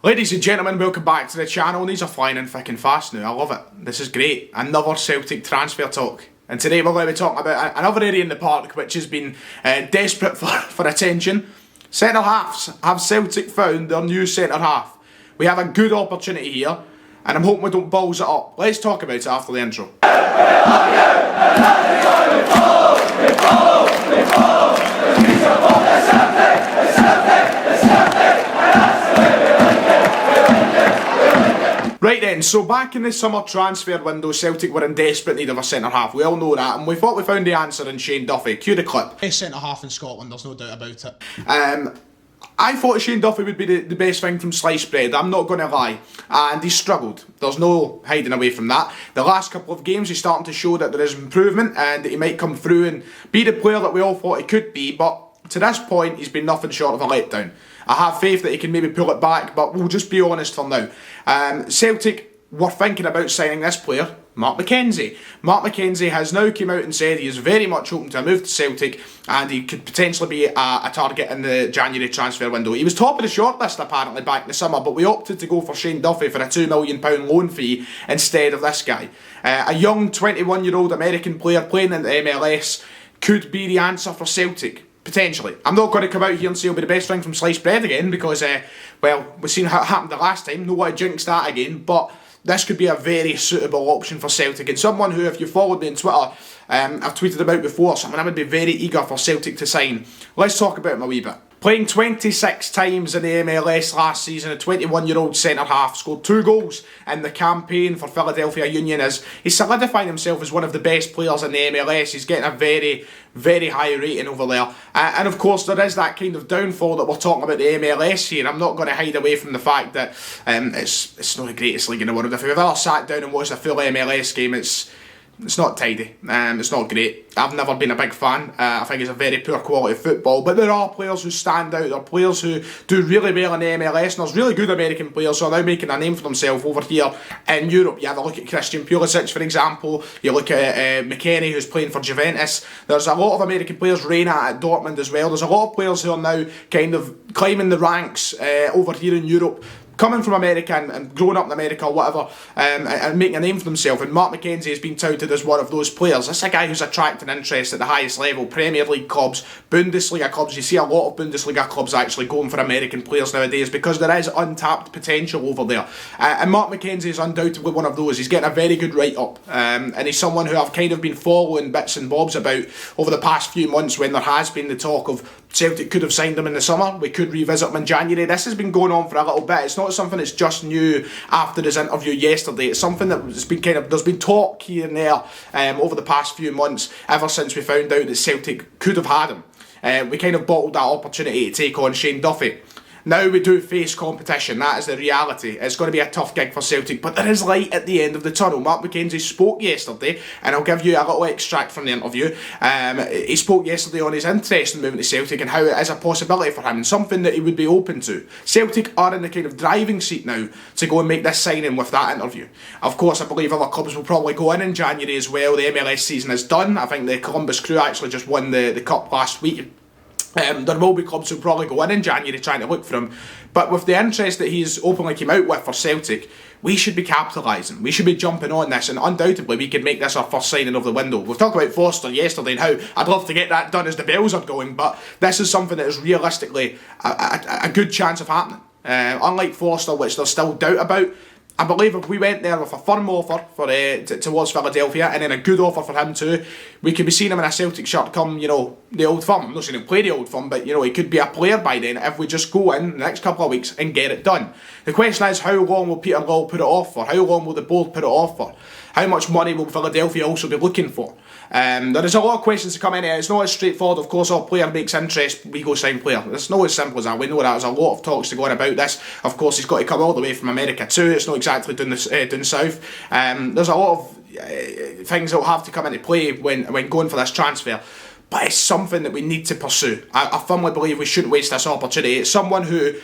Ladies and gentlemen, welcome back to the channel. These are flying in thick and fast now. I love it. This is great. Another Celtic transfer talk. And today we're going to be talking about another area in the park which has been desperate for attention. Centre halves. Have Celtic found their new centre half? We have a good opportunity here, and I'm hoping we don't balls it up. Let's talk about it after the intro. Right then, so back in the summer transfer window, Celtic were in desperate need of a centre half. We all know that, and we thought we found the answer in Shane Duffy. Cue the clip. Best centre half in Scotland, there's no doubt about it. I thought Shane Duffy would be the best thing from sliced bread, I'm not going to lie. And he struggled. There's no hiding away from that. The last couple of games he's starting to show that there is improvement and that he might come through and be the player that we all thought he could be, but to this point he's been nothing short of a letdown. I have faith that he can maybe pull it back, but we'll just be honest for now. Celtic were thinking about signing this player, Mark McKenzie. Mark McKenzie has now come out and said he is very much open to a move to Celtic and he could potentially be a target in the January transfer window. He was top of the shortlist apparently back in the summer, but we opted to go for Shane Duffy for a £2 million loan fee instead of this guy. A young 21-year-old American player playing in the MLS could be the answer for Celtic. Potentially. I'm not going to come out here and say he'll be the best thing from sliced bread again because, well, we've seen how it happened the last time. No way to jinx that again, but this could be a very suitable option for Celtic and someone who, if you followed me on Twitter, I've tweeted about before, someone I would be very eager for Celtic to sign. Let's talk about him a wee bit. Playing 26 times in the MLS last season, a 21-year-old centre-half scored 2 goals in the campaign for Philadelphia Union as he's solidifying himself as one of the best players in the MLS. He's getting a very, very high rating over there. And of course, there is that kind of downfall that we're talking about the MLS here. I'm not going to hide away from the fact that it's not the greatest league in the world. If you've ever sat down and watched a full MLS game, it's not tidy, it's not great. I've never been a big fan. I think it's a very poor quality football, but there are players who stand out. There are players who do really well in the MLS, and there's really good American players who are now making a name for themselves over here in Europe. You have a look at Christian Pulisic, for example. You look at McKennie, who's playing for Juventus. There's a lot of American players, Reina at Dortmund as well. There's a lot of players who are now kind of climbing the ranks over here in Europe, coming from America and growing up in America or whatever, and making a name for themselves. And Mark McKenzie has been touted as one of those players. This is a guy who's attracting interest at the highest level. Premier League clubs, Bundesliga clubs. You see a lot of Bundesliga clubs actually going for American players nowadays because there is untapped potential over there. And Mark McKenzie is undoubtedly one of those. He's getting a very good write-up. And he's someone who I've kind of been following bits and bobs about over the past few months when there has been the talk of Celtic could have signed him in the summer. We could revisit him in January. This has been going on for a little bit. It's not something that's just new after his interview yesterday. It's something that's been there's been talk here and there over the past few months, ever since we found out that Celtic could have had him. We kind of bottled that opportunity to take on Shane Duffy. Now we do face competition, that is the reality. It's going to be a tough gig for Celtic, but there is light at the end of the tunnel. Mark McKenzie spoke yesterday, and I'll give you a little extract from the interview. He spoke yesterday on his interest in moving to Celtic and how it is a possibility for him and something that he would be open to. Celtic are in the kind of driving seat now to go and make this signing with that interview. Of course, I believe other clubs will probably go in January as well. The MLS season is done. I think the Columbus Crew actually just won the Cup last week. There will be clubs who probably go in January trying to look for him, but with the interest that he's openly came out with for Celtic, we should be capitalising. We should be jumping on this, and undoubtedly we could make this our first signing of the window. We've talked about Foster yesterday and how I'd love to get that done as the bells are going, but this is something that is realistically a good chance of happening. Unlike Foster, which there's still doubt about, I believe if we went there with a firm offer towards Philadelphia and then a good offer for him too, we could be seeing him in a Celtic shirt come, the Old Firm. I'm not saying he'll play the Old Firm, but, he could be a player by then if we just go in the next couple of weeks and get it done. The question is, how long will Peter Law put it off for? How long will the board put it off for? How much money will Philadelphia also be looking for? There is a lot of questions to come in here. It's not as straightforward. Of course, all player makes interest, we go sign player. It's not as simple as that. We know that. There's a lot of talks to go on about this. Of course, he's got to come all the way from America too. It's not exactly down south. There's a lot of things that will have to come into play when going for this transfer. But it's something that we need to pursue. I firmly believe we shouldn't waste this opportunity. It's someone who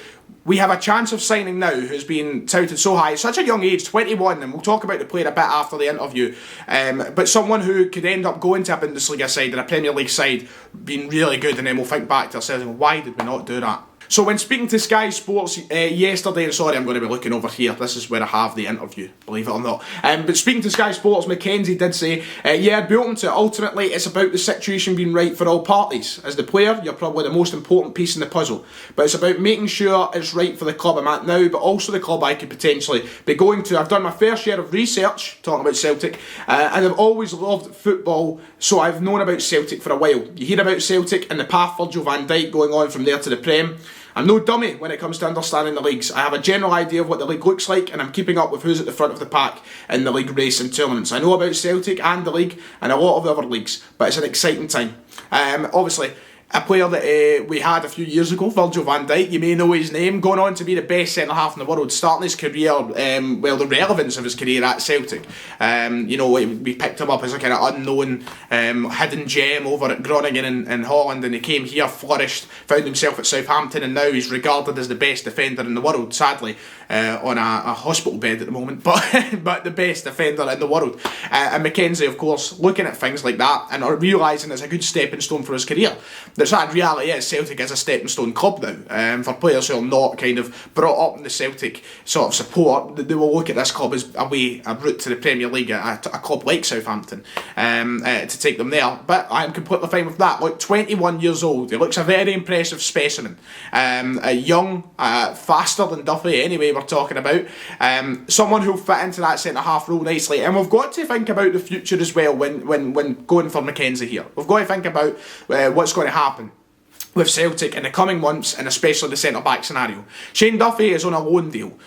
we have a chance of signing now who's been touted so high at such a young age, 21, and we'll talk about the player a bit after the interview, but someone who could end up going to a Bundesliga side and a Premier League side being really good, and then we'll think back to ourselves, why did we not do that? So when speaking to Sky Sports yesterday, and sorry I'm going to be looking over here, this is where I have the interview, believe it or not, but speaking to Sky Sports, Mackenzie did say, yeah, I'd be open to it. Ultimately, it's about the situation being right for all parties. As the player, you're probably the most important piece in the puzzle, but it's about making sure it's right for the club I'm at now, but also the club I could potentially be going to. I've done my fair share of research, talking about Celtic, and I've always loved football, so I've known about Celtic for a while. You hear about Celtic and the path Virgil van Dijk going on from there to the Prem. I'm no dummy when it comes to understanding the leagues. I have a general idea of what the league looks like, and I'm keeping up with who's at the front of the pack in the league race and tournaments. I know about Celtic and the league and a lot of the other leagues, but it's an exciting time. Obviously, a player that we had a few years ago, Virgil van Dijk, you may know his name, going on to be the best centre-half in the world, starting his career, the relevance of his career at Celtic. We picked him up as a kind of unknown, hidden gem over at Groningen in Holland, and he came here, flourished, found himself at Southampton, and now he's regarded as the best defender in the world, sadly, on a hospital bed at the moment, but the best defender in the world. And Mackenzie, of course, looking at things like that and realising it's a good stepping stone for his career. The sad reality is Celtic is a stepping stone club now. For players who are not kind of brought up in the Celtic sort of support, they will look at this club as a route to the Premier League, a club like Southampton, to take them there. But I'm completely fine with that. Look, 21 years old, he looks a very impressive specimen. Young, faster than Duffy anyway, we're talking about. Someone who'll fit into that centre-half role nicely. And we've got to think about the future as well when going for Mackenzie here. We've got to think about what's going to happen with Celtic in the coming months, and especially the centre-back scenario. Shane Duffy is on a loan deal.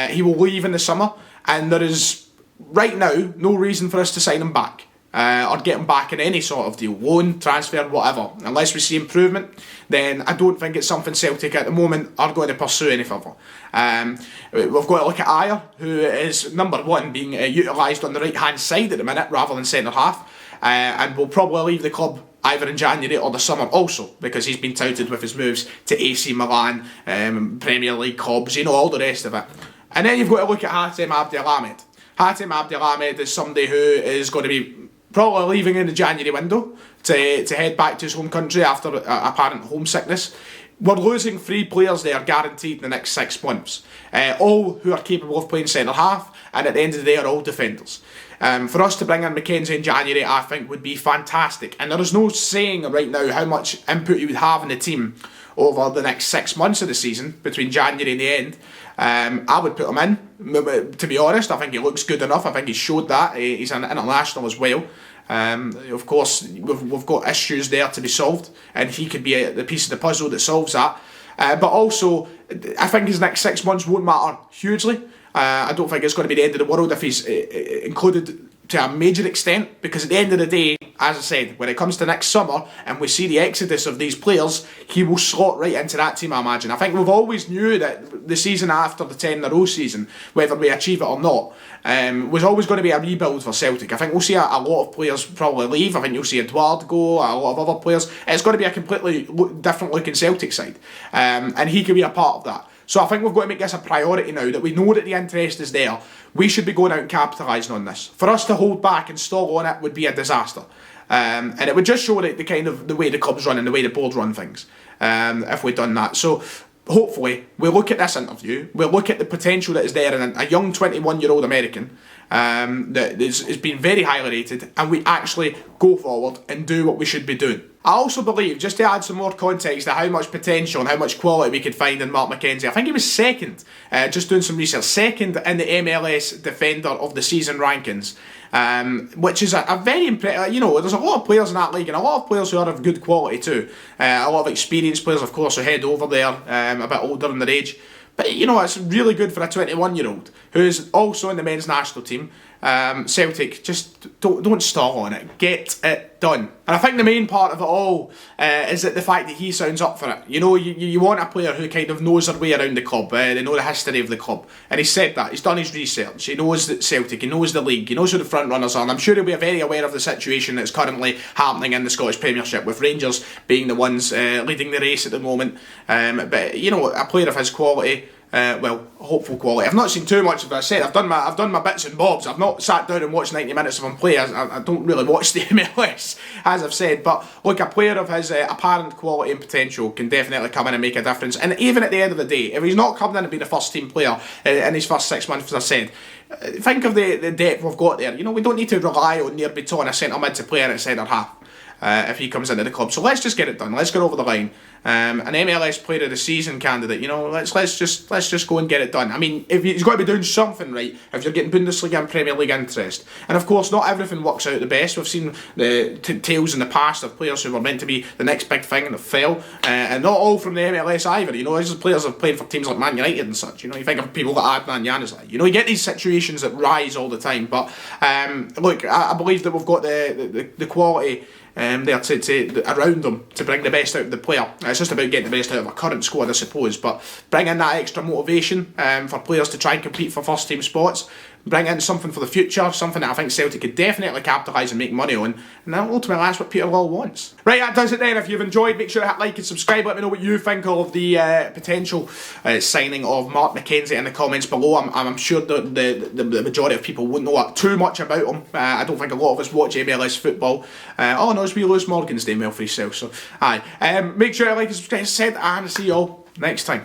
He will leave in the summer, and there is, right now, no reason for us to sign him back. Or get him back in any sort of deal, loan, transfer, whatever. Unless we see improvement, then I don't think it's something Celtic at the moment are going to pursue any further. We've got to look at Ayer, who is number one, being utilised on the right-hand side at the minute rather than centre-half, and will probably leave the club either in January or the summer also, because he's been touted with his moves to AC Milan, Premier League clubs, all the rest of it. And then you've got to look at Hatem Abdelhamed. Hatem Abdelhamed is somebody who is going to be probably leaving in the January window to head back to his home country after apparent homesickness. We're losing 3 players there guaranteed in the next 6 months. All who are capable of playing centre-half, and at the end of the day are all defenders. For us to bring in Mackenzie in January, I think would be fantastic. And there is no saying right now how much input he would have in the team over the next 6 months of the season, between January and the end. I would put him in, to be honest. I think he looks good enough. I think he's showed that. He's an international as well. Of course, we've got issues there to be solved, and he could be the piece of the puzzle that solves that. But also, I think his next 6 months won't matter hugely. I don't think it's going to be the end of the world if he's included to a major extent, because at the end of the day, as I said, when it comes to next summer and we see the exodus of these players, he will slot right into that team, I imagine. I think we've always knew that the season after the 10-in-a-row season, whether we achieve it or not, was always going to be a rebuild for Celtic. I think we'll see a lot of players probably leave. I think you'll see Edouard go, a lot of other players. It's going to be a completely different looking Celtic side, and he can be a part of that. So I think we've got to make this a priority now, that we know that the interest is there. We should be going out and capitalising on this. For us to hold back and stall on it would be a disaster. And it would just show the kind of the way the club's run and the way the board run things, if we'd done that. So hopefully we'll look at this interview, we'll look at the potential that is there in a young 21-year-old American that is being very highly rated, and we actually go forward and do what we should be doing. I also believe, just to add some more context to how much potential and how much quality we could find in Mark Mackenzie, I think he was second, just doing some research, second in the MLS Defender of the Season rankings, which is a very impressive, there's a lot of players in that league, and a lot of players who are of good quality too. A lot of experienced players, of course, who head over there, a bit older in their age. But, it's really good for a 21-year-old who is also in the men's national team. Celtic, just don't stall on it. Get it done. And I think the main part of it all is that the fact that he sounds up for it. You want a player who kind of knows their way around the club. They know the history of the club. And he said that. He's done his research. He knows that Celtic. He knows the league. He knows who the front runners are. And I'm sure he'll be very aware of the situation that's currently happening in the Scottish Premiership, with Rangers being the ones leading the race at the moment. But, a player of his quality, hopeful quality. I've not seen too much of it. I said I've done my bits and bobs. I've not sat down and watched 90 minutes of him play. I don't really watch the MLS, as I've said. But look, a player of his apparent quality and potential can definitely come in and make a difference. And even at the end of the day, if he's not coming in and being a first team player in his first 6 months, as I said, think of the depth we've got there. You know, we don't need to rely on Near Beton, a centre mid, to play in at centre half. If he comes into the club, so let's just get it done. Let's get over the line. An MLS Player of the Season candidate. You know, let's just go and get it done. I mean, if he's got to be doing something right, if you're getting Bundesliga and Premier League interest, and of course, not everything works out the best. We've seen the tales in the past of players who were meant to be the next big thing and have failed, and not all from the MLS either. You know, these players have played for teams like Man United and such. You know, you think of people like Adnan Januzaj. You know, you get these situations that rise all the time. But look, I believe that we've got the quality there to around them to bring the best out of the player. It's just about getting the best out of a current squad, I suppose, but bring in that extra motivation for players to try and compete for first team spots. Bring in something for the future, something that I think Celtic could definitely capitalise and make money on, and ultimately that's what Peter Lawwell wants. Right, that does it then. If you've enjoyed, make sure to hit like and subscribe. Let me know what you think of the potential signing of Mark McKenzie in the comments below. I'm sure the majority of people won't know too much about him. I don't think a lot of us watch MLS football. Oh no, it's wee Lewis Morgan's doing well for himself, so aye. Make sure to like and subscribe, as I said, and see you all next time.